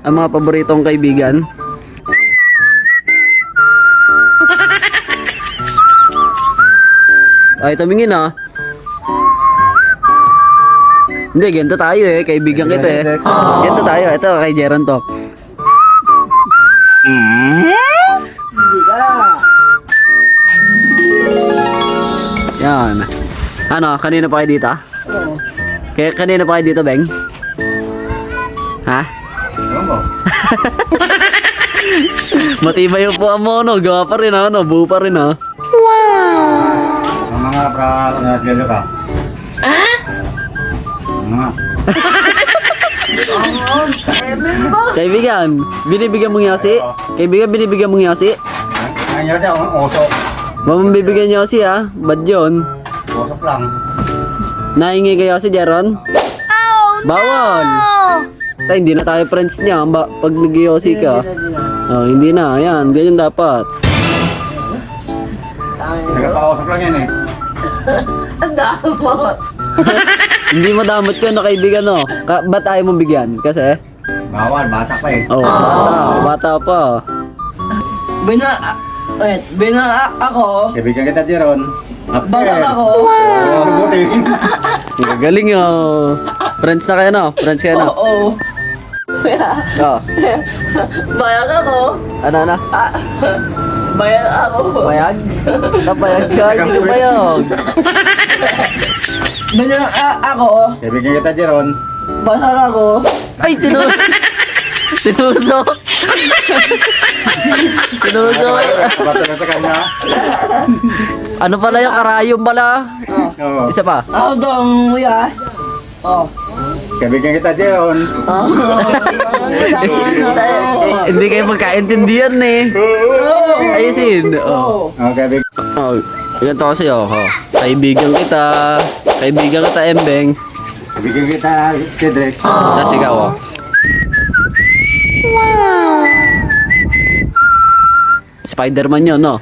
ang mga paboritong kaibigan. Ay, tumingin ah. Hindi, ganito tayo eh. Kaibigan kita eh. Ganito tayo. Ito, kay Jeron to. Yan. Ano, kanina pa kayo dito? Oo. Kaya kanina pa kayo dito, Beng? Ha? Ewan ko. Matibay yung puwa mo, no? Gawa pa rin, no? Buo pa rin, ha? Ang mga nasgalo ka. Mga. Kaibigan, binibigyan mong yosi? Kaibigan, binibigyan mong yosi? Ang yun siya, usok. Mamambibigyan niyo yosi, ha? Ba't yun? Usok lang. Nahingi kayo si Jeron? Bawal! Tay, hindi na tayo friends niya pag nag-yosi ka. Oh, hindi na. Ayan, ganyan dapat. Nagpausok lang yan eh. Ang damot. Hindi madamot yun na kaibigan, no? Ba't ayaw mong bigyan? Kasi? Bawal, bata pa eh. Oh, bata pa. Bina ako. Kaibigan kita, Jeron. Basag ako. Oo, buti. Galing oh. Friends na kayo, no? Friends kayo, no? Oo. Oh. Bayag ako. Ano? Bayag ako. Bayag? Bayag ka, hindi bayag. Bina ako. Kaibigan kita, Jeron. Basag ako. Ay, tinusok. Tinusok. Bato na sa kanya. Ano pala yung karayom pala? Oo. Isa pa. Ako dong, kuya. Oh. Kaibigan kita, Jeron. Hindi kayo magkaintindihan eh. Ayusin. Oh. Oo, kaibigan. Oh, yan to kasi oh. Kaibigan kita. Kaibigan kita, Embeng. Kaibigan kita, Cedric. Tapos ikaw oh. Spider-Man yun, no?